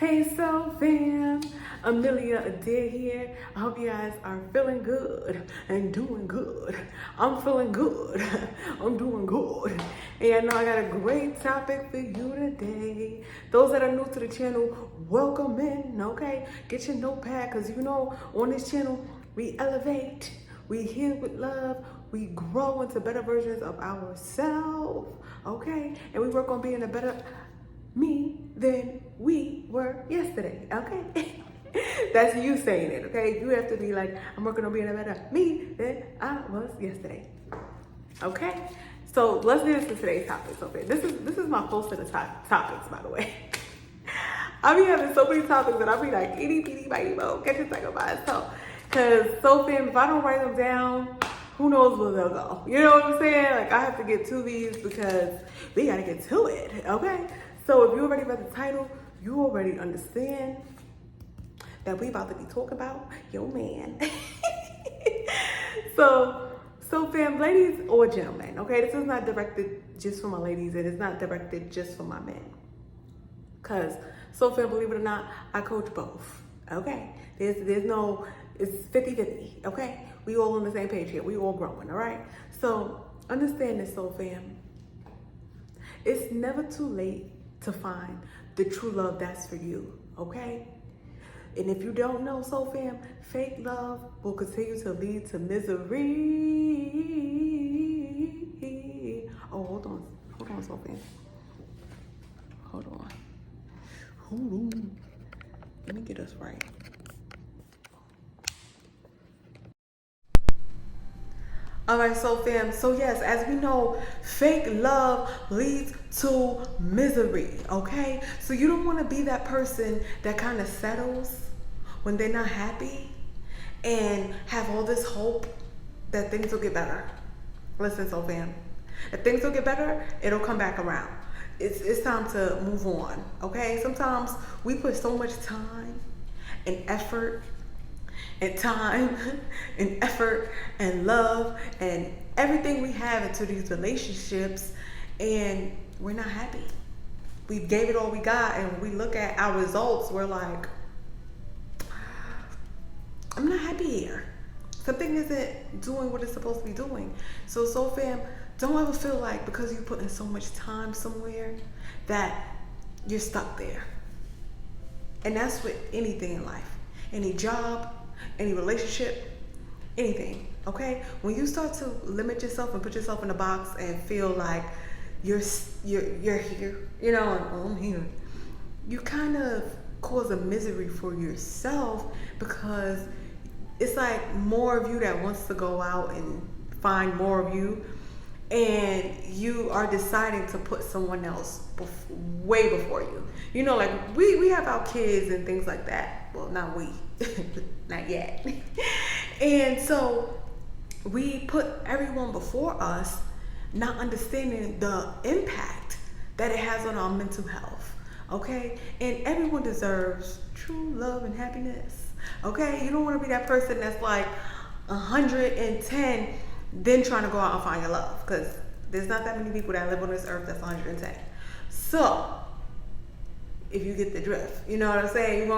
Hey, so fam, Amelia Adair here. I hope you guys are feeling good and doing good. I'm feeling good. I'm doing good. And I know I got a great topic for you today. Those that are new to the channel, welcome in, okay? Get your notepad, because you know on this channel, we elevate, we heal with love, we grow into better versions of ourselves, okay? And we work on being a better me than we were yesterday, okay? That's you saying it, okay? You have to be like, I'm working on being a better me than I was yesterday, okay? So let's get into today's topics, okay? This is my post of the topics, by the way. I be having so many topics that I be like, itty bitty bitty bo, catch a second by itself. Cause so fam, if I don't write them down, who knows where they'll go? You know what I'm saying? Like I have to get to these because we gotta get to it, okay? So if you already read the title, you already understand that we about to be talking about your man. So fam, ladies or gentlemen, okay? This is not directed just for my ladies and it's not directed just for my men. Cause so fam, believe it or not, I coach both, okay? There's no, it's 50-50, okay? We all on the same page here. We all growing, all right? So understand this, so fam. It's never too late to find the true love that's for you, okay? And if you don't know, so fam, fake love will continue to lead to misery. Oh, hold on, so fam. Hold on. Let me get us right. All right, so fam, so yes, as we know, fake love leads to misery, okay? So you don't want to be that person that kind of settles when they're not happy and have all this hope that things will get better. Listen, so fam, if things will get better, it'll come back around. It's time to move on, okay? Sometimes we put so much time and effort and time and effort and love and everything we have into these relationships and we're not happy. We gave it all we got and when we look at our results, we're like, I'm not happy here. Something isn't doing what it's supposed to be doing. So fam, don't ever feel like because you put in so much time somewhere that you're stuck there. And that's with anything in life. Any job, any relationship, anything, okay? When you start to limit yourself and put yourself in a box and feel like you're here, you know, oh, I'm here, you kind of cause a misery for yourself because it's like more of you that wants to go out and find more of you and you are deciding to put someone else way before you. You know, like we have our kids and things like that. Well, not we, not yet. And so we put everyone before us, not understanding the impact that it has on our mental health, okay? And everyone deserves true love and happiness, okay? You don't want to be that person that's like 110, then trying to go out and find your love, because there's not that many people that live on this earth that's 110. So if you get the drift, you know what I'm saying? You're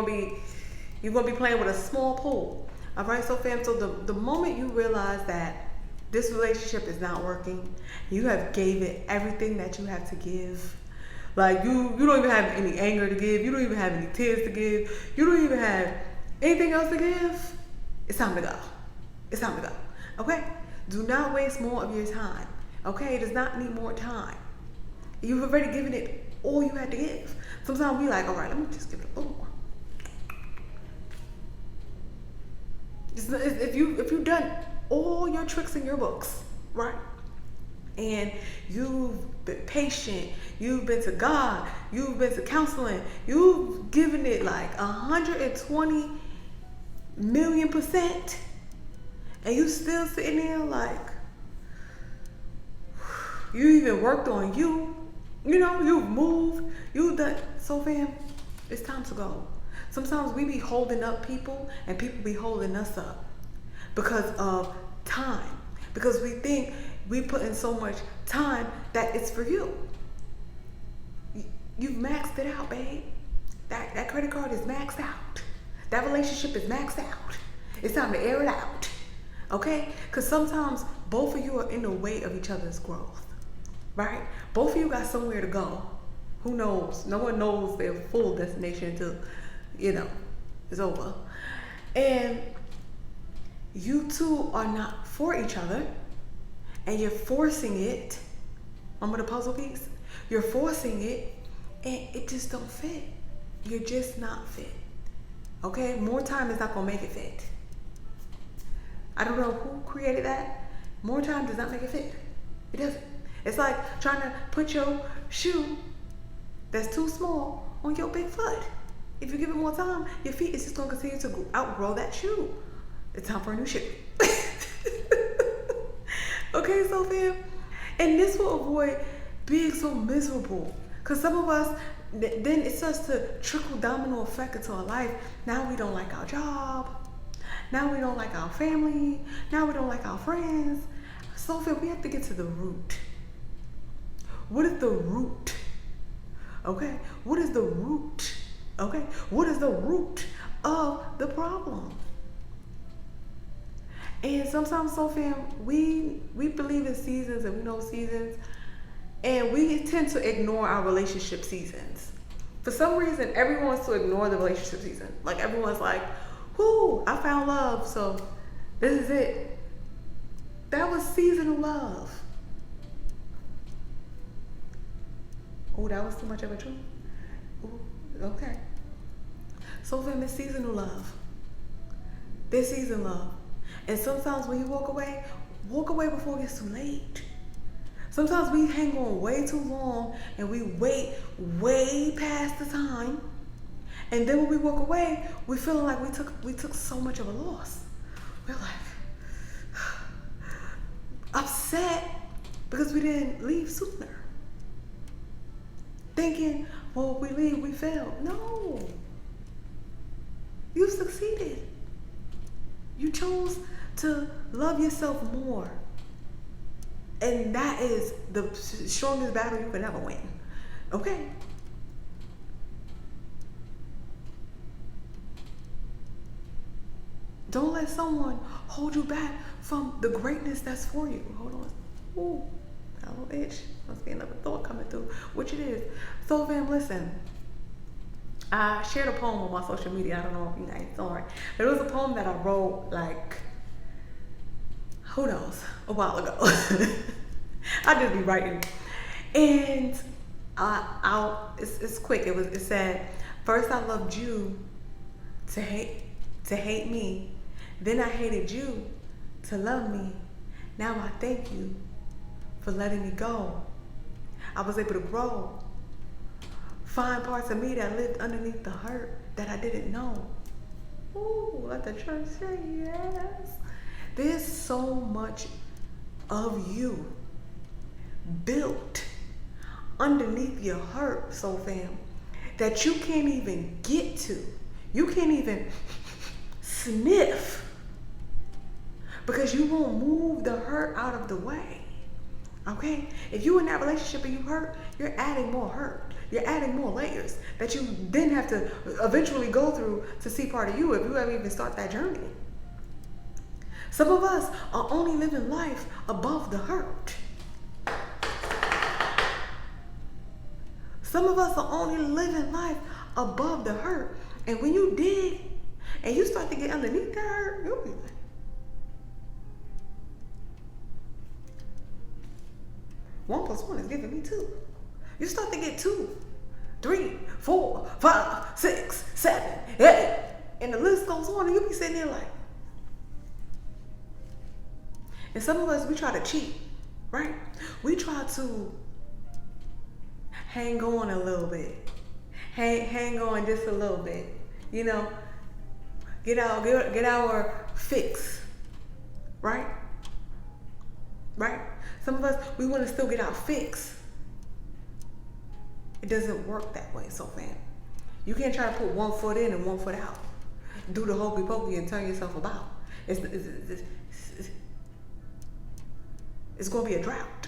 gonna be playing with a small pool. All right, so fam, so the moment you realize that this relationship is not working, you have gave it everything that you have to give. Like you don't even have any anger to give, you don't even have any tears to give, you don't even have anything else to give, it's time to go. It's time to go. Okay? Do not waste more of your time. Okay? It does not need more time. You've already given it all you had to give. Sometimes we like, all right, let me just give it a little more. If you've done all your tricks in your books, right? And you've been patient, you've been to God, you've been to counseling, you've given it like 120 million%, and you still sitting there like, you even worked on you, you know, you've moved, you've done, so fam, it's time to go. Sometimes we be holding up people and people be holding us up because of time. Because we think we put in so much time that it's for you. You've maxed it out, babe. That credit card is maxed out. That relationship is maxed out. It's time to air it out. Okay? Because sometimes both of you are in the way of each other's growth. Right? Both of you got somewhere to go. Who knows? No one knows their full destination until, it's over. And you two are not for each other. And you're forcing it. Remember the puzzle piece? You're forcing it and it just don't fit. You're just not fit. Okay? More time is not going to make it fit. I don't know who created that. More time does not make it fit. It doesn't. It's like trying to put your shoe that's too small on your big foot. If you give it more time, your feet is just going to continue to outgrow that shoe. It's time for a new shoe. Okay, so fam? And this will avoid being so miserable. Because some of us, then it starts to trickle domino effect into our life. Now we don't like our job. Now we don't like our family. Now we don't like our friends. So fam, we have to get to the root. What is the root? Okay? What is the root? Okay? What is the root of the problem? And sometimes, so fam, we believe in seasons and we know seasons, and we tend to ignore our relationship seasons. For some reason, everyone wants to ignore the relationship season. Like everyone's like, whoo, I found love, so this is it. That was seasonal love. Oh, that was too much of a truth. Ooh, okay. So fam, it's seasonal love. This season love. And sometimes when you walk away before it gets too late. Sometimes we hang on way too long and we wait way past the time. And then when we walk away, we feeling like we took so much of a loss. We're like upset because we didn't leave sooner. Thinking, well, if we leave, we failed. No. You succeeded. You chose to love yourself more. And that is the strongest battle you can ever win. Okay? Don't let someone hold you back from the greatness that's for you. Hold on. Ooh, a little itch. Must be another thought coming through, which it is. So fam, listen. I shared a poem on my social media. I don't know if you guys saw it. But it was a poem that I wrote like, who knows, a while ago. I just be writing. And it's quick. It said, first I loved you to hate me. Then I hated you to love me. Now I thank you for letting me go. I was able to grow. Find parts of me that lived underneath the hurt that I didn't know. Ooh, let the church say yes. There's so much of you built underneath your hurt, so fam, that you can't even get to. You can't even sniff because you won't move the hurt out of the way. Okay? If you're in that relationship and you hurt, you're adding more hurt. You're adding more layers that you then have to eventually go through to see part of you if you ever even start that journey. Some of us are only living life above the hurt. Some of us are only living life above the hurt. And when you dig and you start to get underneath the hurt, you'll be like, 1 + 1 is giving me 2. You start to get 2, 3, 4, 5, 6, 7, 8, and the list goes on, and you be sitting there like. And some of us, we try to cheat, right? We try to hang on a little bit, hang on just a little bit, you know, get our fix, right? Right? Some of us, we want to still get our fix. It doesn't work that way, so fam. You can't try to put 1 foot in and 1 foot out. Do the hokey pokey and turn yourself about. It's going to be a drought.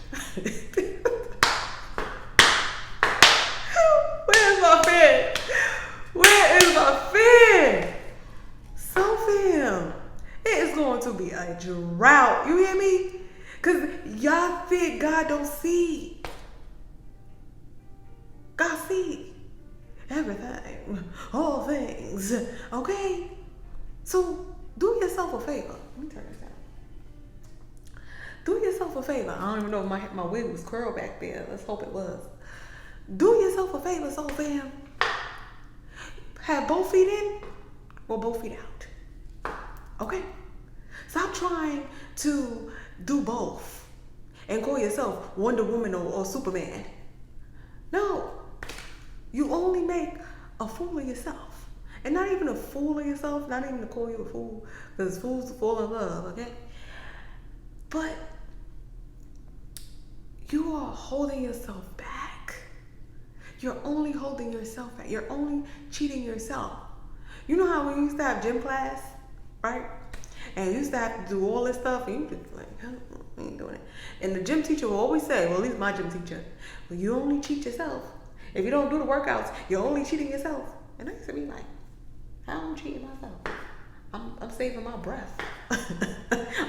Where's my fan? to be a drought. You hear me? Because y'all think God don't see. God see everything, all things. Okay? So do yourself a favor. Let me turn this down. Do yourself a favor. I don't even know if my wig was curled back there. Let's hope it was. Do yourself a favor, soul fam. Have both feet in or both feet out. Okay? Stop trying to do both and call yourself Wonder Woman or Superman. No. You only make a fool of yourself. And not even a fool of yourself, not even to call you a fool, because fools fall in love, okay? But you are holding yourself back. You're only holding yourself back. You're only cheating yourself. You know how we used to have gym class, right? And you used to have to do all this stuff, and you just like, I ain't doing it. And the gym teacher will always say, well, at least my gym teacher, well, you only cheat yourself. If you don't do the workouts, you're only cheating yourself. And I used to be like, how am I cheating myself? I'm saving my breath.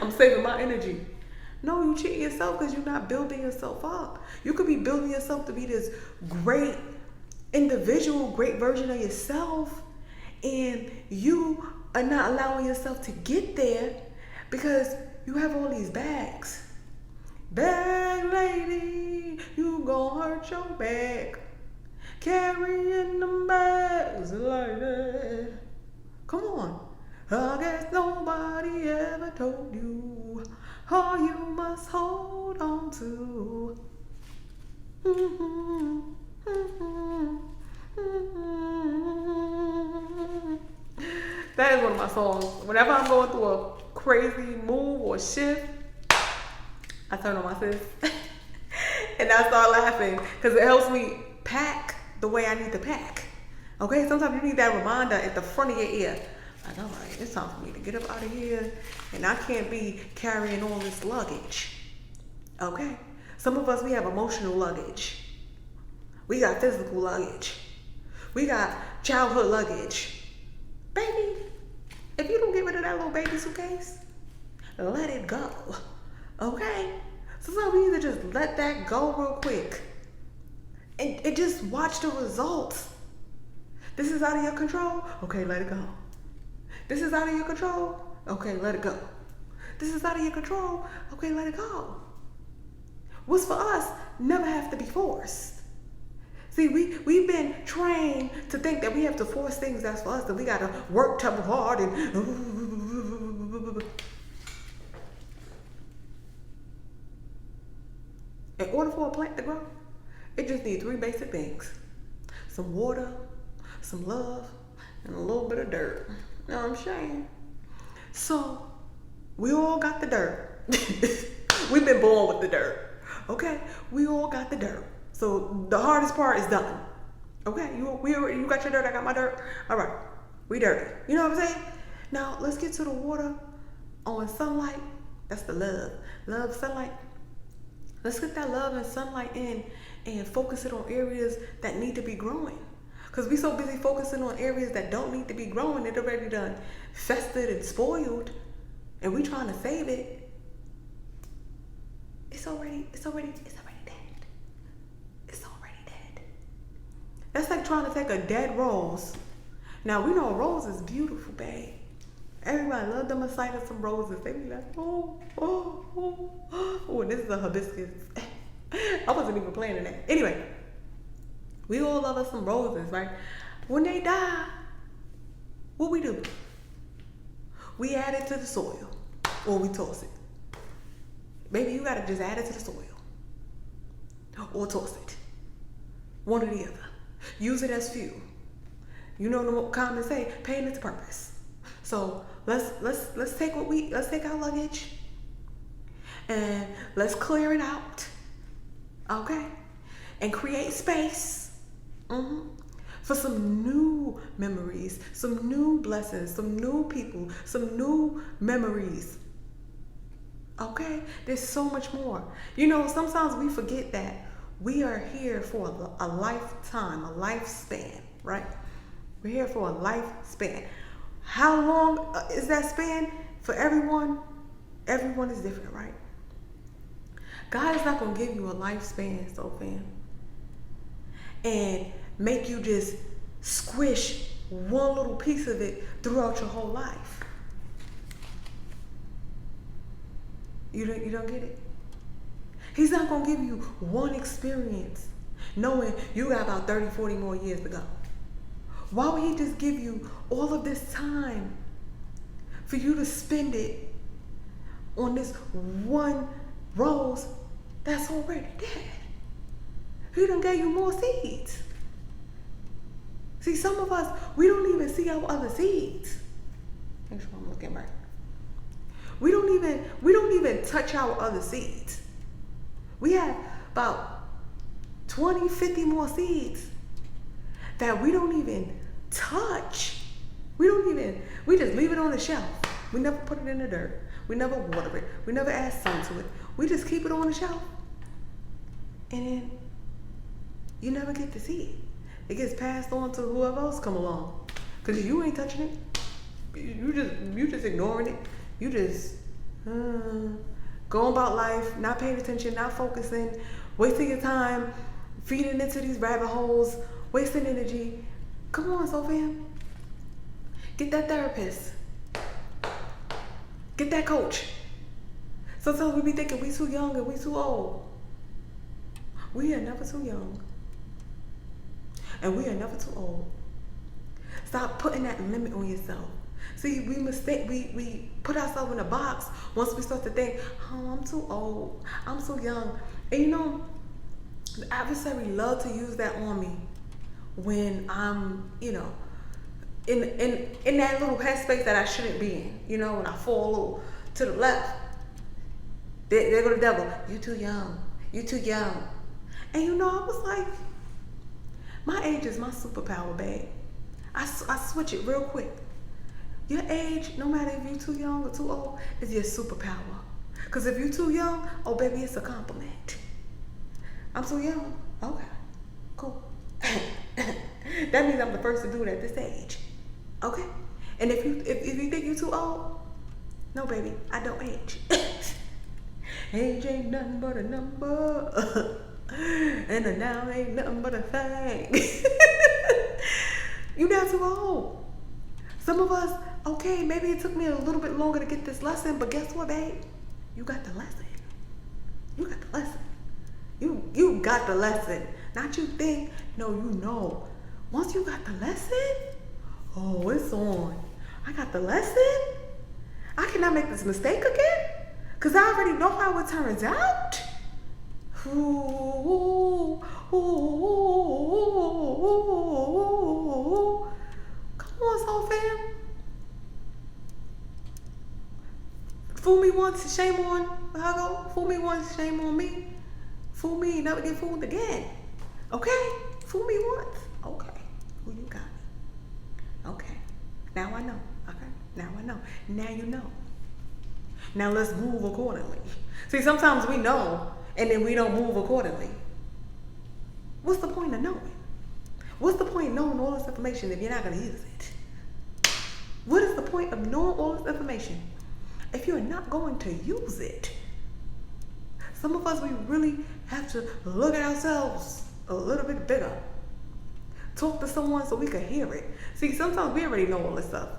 I'm saving my energy. No, you cheating yourself because you're not building yourself up. You could be building yourself to be this great individual, great version of yourself, and you are not allowing yourself to get there because you have all these bags. Bag lady, you gon' hurt your back. Carrying them bags like that. Come on. I guess nobody ever told you all you must hold on to. That is one of my songs. Whenever I'm going through a crazy move or shift, I turn on my sis and I start laughing because it helps me pack the way I need to pack. Okay, sometimes you need that reminder at the front of your ear. Like, all right, it's time for me to get up out of here, and I can't be carrying all this luggage. Okay, some of us, we have emotional luggage. We got physical luggage. We got childhood luggage. Baby, if you don't get rid of that little baby suitcase, let it go. Okay, sometimes we need to just let that go real quick. And just watch the results. This is out of your control? Okay, let it go. This is out of your control? Okay, let it go. This is out of your control? Okay, let it go. What's for us never have to be forced. See, we've been trained to think that we have to force things that's for us, that we got to work double hard and... In order for a plant to grow, it just needs 3 basic things. Some water, some love, and a little bit of dirt. You know what I'm saying? So, we all got the dirt. We've been born with the dirt. Okay? We all got the dirt. So, the hardest part is done. Okay? You got your dirt, I got my dirt. All right. We dirty. You know what I'm saying? Now, let's get to the water on sunlight. That's the love. Love, sunlight. Let's get that love and sunlight in and focus it on areas that need to be growing. Because we so busy focusing on areas that don't need to be growing, it already done festered and spoiled, and we trying to save it. It's already dead. It's already dead. That's like trying to take a dead rose. Now we know a rose is beautiful, babe. Everybody love them a sight of some roses. They be like, oh, this is a hibiscus. I wasn't even planning that. Anyway. We all love us some roses, right? When they die, what we do? We add it to the soil, or we toss it. Maybe you gotta just add it to the soil, or toss it. One or the other. Use it as fuel. You know the common say, pain its purpose. So let's take our luggage, and let's clear it out, okay? And create space. For some new memories, some new blessings, some new people, some new memories. Okay? There's so much more. You know, sometimes we forget that we are here for a lifetime, a lifespan, right? We're here for a lifespan. How long is that span? For everyone is different, right? God is not going to give you a lifespan, so fam, and make you just squish one little piece of it throughout your whole life. You don't get it? He's not going to give you one experience knowing you got about 30, 40 more years to go. Why would he just give you all of this time for you to spend it on this one rose that's already dead? He done gave you more seeds. See, some of us, we don't even see our other seeds. Make sure I'm looking right. We don't even touch our other seeds. We have about 20, 50 more seeds that we don't even touch. We just leave it on the shelf. We never put it in the dirt. We never water it. We never add sun to it. We just keep it on the shelf. And then you never get to see it. It gets passed on to whoever else come along. Because you ain't touching it. You just ignoring it. You just going about life, not paying attention, not focusing, wasting your time, feeding into these rabbit holes, wasting energy. Come on, Sophia. Get that therapist. Get that coach. Sometimes we be thinking we too young and we too old. We are never too young. And we are never too old. Stop putting that limit on yourself. See, we put ourselves in a box once we start to think, oh, I'm too old, I'm too young. And you know, the adversary love to use that on me when I'm, you know, in that little headspace that I shouldn't be in. You know, when I fall a little to the left, there go the devil. You too young. You too young. And you know, I was like, my age is my superpower, babe. I switch it real quick. Your age, no matter if you're too young or too old, is your superpower. Because if you're too young, oh baby, it's a compliment. I'm too young? Okay, cool. That means I'm the first to do it at this age. Okay? And if you think you're too old, no baby, I don't age. Age ain't nothing but a number. And a now ain't nothing but a thing. You're not too old. Some of us, okay, maybe it took me a little bit longer to get this lesson, but guess what, babe? You got the lesson. You got the lesson. You got the lesson. Not you think, no, you know. Once you got the lesson, oh, it's on. I got the lesson. I cannot make this mistake again because I already know how it turns out. Ooh, ooh, ooh, ooh. Come on, soul fam. Fool me once, shame on Hago. Fool me once, shame on me. Fool me, never get fooled again. Okay? Fool me once. Okay. Who you got me? Okay. Now I know. Okay. Now I know. Now you know. Now let's move accordingly. See, sometimes we know and then we don't move accordingly. What's the point of knowing? What's the point of knowing all this information if you're not going to use it? What is the point of knowing all this information if you're not going to use it? Some of us, we really have to look at ourselves a little bit bigger. Talk to someone so we can hear it. See, sometimes we already know all this stuff.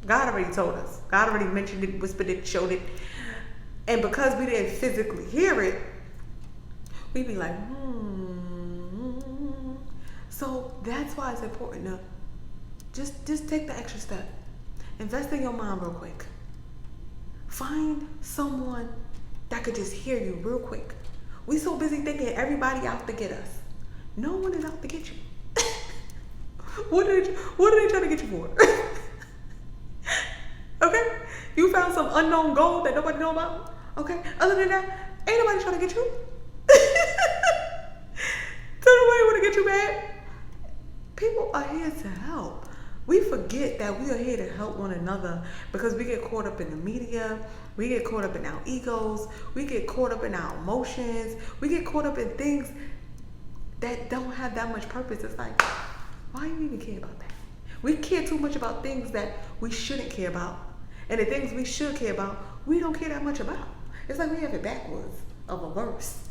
God already told us. God already mentioned it, whispered it, showed it. And because we didn't physically hear it, we'd be like, So that's why it's important to just take the extra step. Invest in your mind real quick. Find someone that could just hear you real quick. We so busy thinking everybody out to get us. No one is out to get you. What are they trying to get you for? Okay? You found some unknown gold that nobody know about? Okay? Other than that, ain't nobody trying to get you. Tell nobody want to get you mad. People are here to help. We forget that we are here to help one another because we get caught up in the media, we get caught up in our egos, we get caught up in our emotions, we get caught up in things that don't have that much purpose. It's like, why do you even care about that? We care too much about things that we shouldn't care about. And the things we should care about, we don't care that much about. It's like we have it backwards of a verse.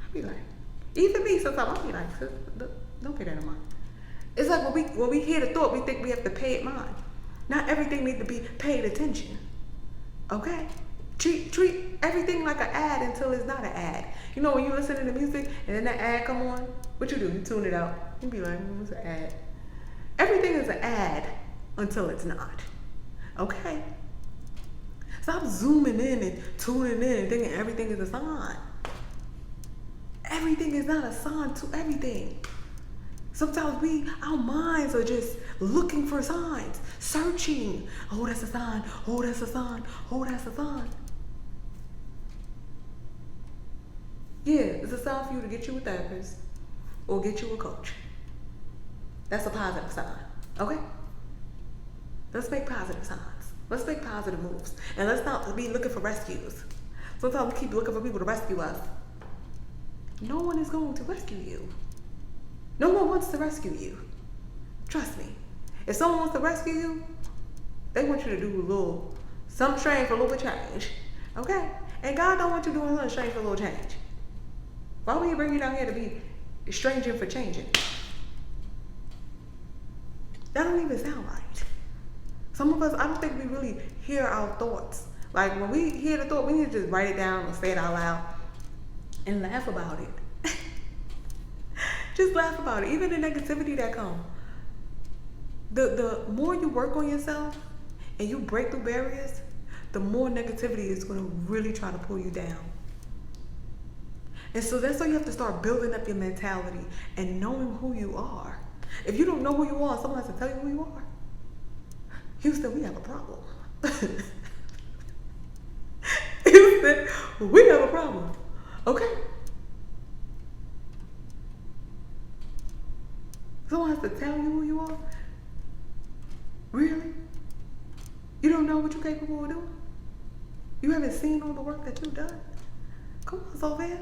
I be like, even me sometimes I be like, don't pay that no mind. It's like when we hear the thought, we think we have to pay it mind. Not everything needs to be paid attention. Okay? Treat everything like an ad until it's not an ad. You know when you listen to the music and then that ad come on, what you do? You tune it out. You be like, what's an ad? Everything is an ad until it's not. Okay? Stop zooming in and tuning in and thinking everything is a sign. Everything is not a sign to everything. Sometimes our minds are just looking for signs, searching. Oh, that's a sign. Oh, that's a sign. Oh, that's a sign. Yeah, it's a sign for you to get you a therapist or get you a coach. That's a positive sign. Okay? Let's make positive signs. Let's make positive moves. And let's not be looking for rescues. Sometimes we keep looking for people to rescue us. No one is going to rescue you. No one wants to rescue you. Trust me. If someone wants to rescue you, they want you to do something strange for a little bit of change. Okay? And God don't want you doing something strange for a little change. Why would he bring you down here to be stranger for changing? That don't even sound right. Some of us, I don't think we really hear our thoughts. Like when we hear the thought, we need to just write it down or say it out loud and laugh about it. Just laugh about it. Even the negativity that comes. The more you work on yourself and you break through barriers, the more negativity is going to really try to pull you down. And so that's why you have to start building up your mentality and knowing who you are. If you don't know who you are, someone has to tell you who you are. Houston, we have a problem. Houston, we have a problem. Okay? Someone has to tell you who you are? Really? You don't know what you're capable of doing? You haven't seen all the work that you've done? Come on, Sophia.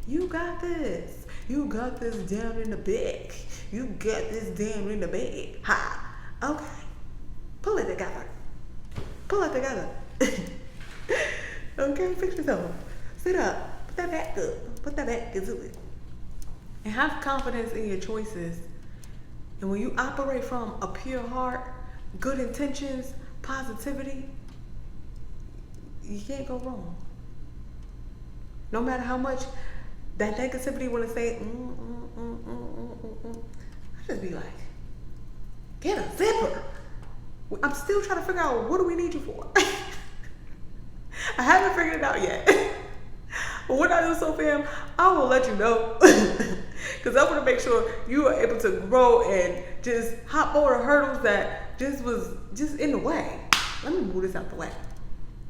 You got this. You got this down in the bag. You got this down in the bag. Ha. Okay. Pull it together. Pull it together. Okay, fix yourself. Sit up. Put that back up. Put that back into it. And have confidence in your choices. And when you operate from a pure heart, good intentions, positivity, you can't go wrong. No matter how much that negativity want to say, I just be like, get a zipper. I'm still trying to figure out what do we need you for. I haven't figured it out yet. But when I do so, fam, I will let you know. Because I want to make sure you are able to grow and just hop over the hurdles that just was just in the way. Let me move this out the way.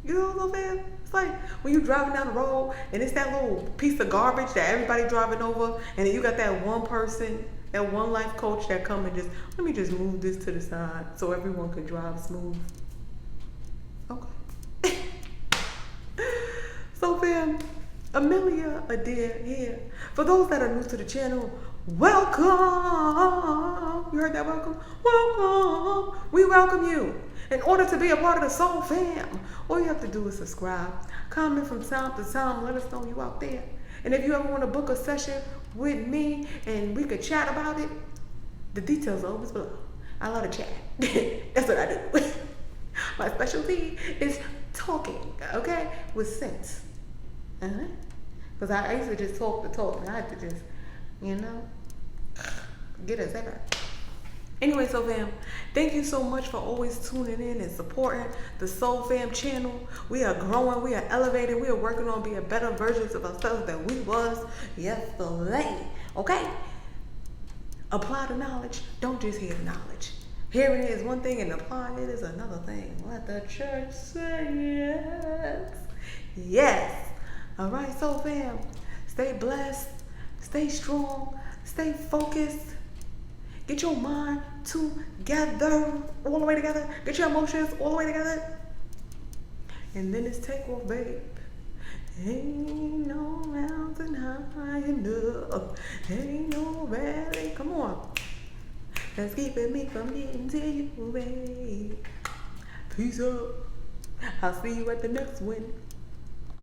You know what I'm saying? It's like when you're driving down the road and it's that little piece of garbage that everybody driving over, and then you got that one person, that one life coach that come and just, let me just move this to the side so everyone can drive smooth. Okay. So fam, Amelia Adair here. For those that are new to the channel, welcome. You heard that? Welcome? Welcome. We welcome you. In order to be a part of the Soul Fam, all you have to do is subscribe, comment from time to time, let us know you out there. And if you ever want to book a session with me and we could chat about it, the details are always below. I love to chat. That's what I do. My specialty is talking, okay, with sense. Because I used to just talk the talk, and I had to just, get a second. Anyway, so fam, thank you so much for always tuning in and supporting the Soul Fam channel. We are growing, we are elevating, we are working on being better versions of ourselves than we was yesterday. Okay? Apply the knowledge. Don't just hear the knowledge. Hearing it is one thing and applying it is another thing. Let the church say yes. Yes. All right, Soul Fam. Stay blessed. Stay strong. Stay focused. Get your mind together, all the way together. Get your emotions all the way together. And then it's take off, babe. Ain't no mountain high enough. Ain't no valley. Come on. That's keeping me from getting to you, babe. Peace out. I'll see you at the next one.